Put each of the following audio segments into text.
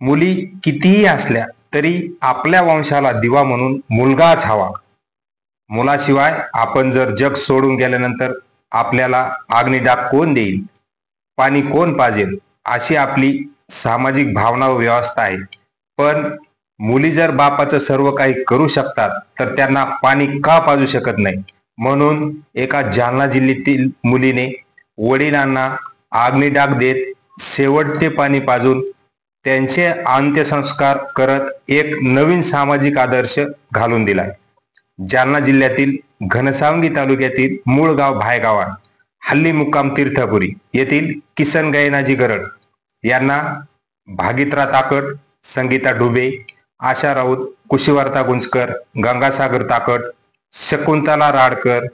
मुली कितीही असल्या तरी आपल्या वंशाला दिवा म्हणून मुलगाच हवा. मुलाशिवाय आपण जर जग सोडून गेल्यानंतर आपल्याला अग्निडाग कोण देईल, पाणी कोण पाजेल, अशी आपली सामाजिक भावना व व्यवस्था आहे. पण मुली जर बापाचं सर्व काही करू शकतात तर त्यांना पाणी का पाजू शकत नाही? म्हणून एका जालना जिल्ह्यातील मुलीने वडिलांना अग्निडाग देत शेवटचे पाणी पाजून त्यांचे अंत्यसंस्कार करत एक नवीन सामाजिक आदर्श घालून दिलाय. जालना जिल्ह्यातील घनसावंगी तालुक्यातील मूळ गाव भायगावात, हल्ली मुक्काम तीर्थपुरी येथील किसन गैनाजी गरड यांना भागित्रा ताकट, संगीता डुबे, आशा राऊत, कुशीवर्ता गुंजकर, गंगासागर ताकट, शकुंतला राडकर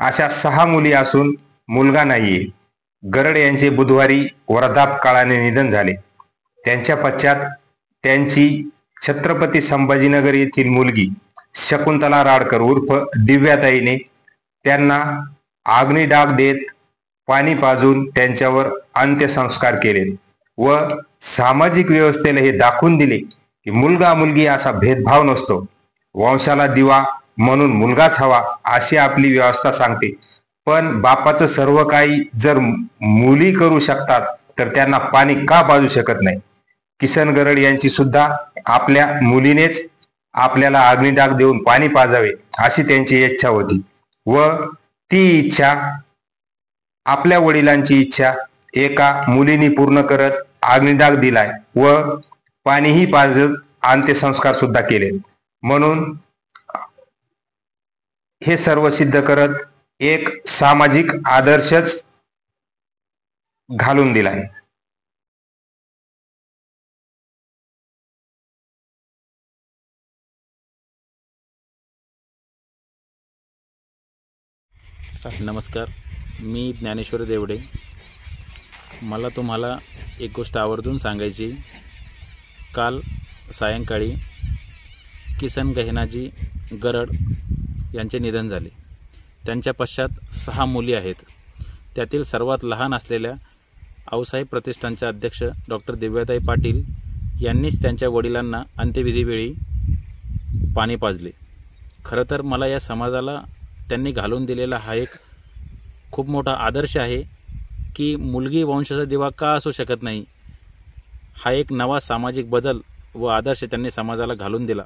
अशा 6 मुली असून मुलगा नाहीये. गरड यांचे बुधवारी वृद्धापकाळाने निधन झाले. त्यांच्या पश्चात त्यांची छत्रपती संभाजीनगर येथील मुलगी शकुंतला राडकर उर्फ दिव्याताईने त्यांना अग्निडाग देत पाणी पाजून त्यांच्यावर अंत्यसंस्कार केले व सामाजिक व्यवस्थेला हे दाखवून दिले की मुलगा मुलगी असा भेदभाव नसतो, वंशाला दिवा म्हणून मुलगाच हवा अशी आपली व्यवस्था सांगते. पण बापाचं सर्व काही जर मुली करू शकतात तर त्यांना पाणी का पाजू शकत नाही? किसन गरड यांची सुद्धा आपल्या मुलीनेच आपल्याला अग्निडाग देऊन पाणी पाजावे अशी त्यांची इच्छा होती व ती इच्छा, आपल्या वडिलांची इच्छा एका मुलीने पूर्ण करत अग्निडाग दिलाय व पाणीही पाजत अंत्यसंस्कार सुद्धा केले. म्हणून हे सर्व सिद्ध करत एक सामाजिक आदर्शच घालून दिलाय. नमस्कार, मी ज्ञानेश्वर देवडे. मला तुम्हाला एक गोष्ट आवर्जून सांगायची. काल सायंकाळी किसन गैनाजी गरड यांचे निधन झाले. त्यांच्या पश्चात 6 मुली आहेत. त्यातील सर्वात लहान असलेल्या आऊसाहेब प्रतिष्ठानच्या अध्यक्ष डॉक्टर दिव्याताई पाटील यांनीच त्यांच्या वडिलांना अंत्यविधीवेळी पाणी पाजले. खरं तर मला या समाजाला त्यांनी घालून दिलेला हा एक खूप मोठा आदर्श आहे की मुलगी वंशाचा दिवा का असू शकत नाही. हा एक नवा सामाजिक बदल व आदर्श त्यांनी समाजाला घालून दिला.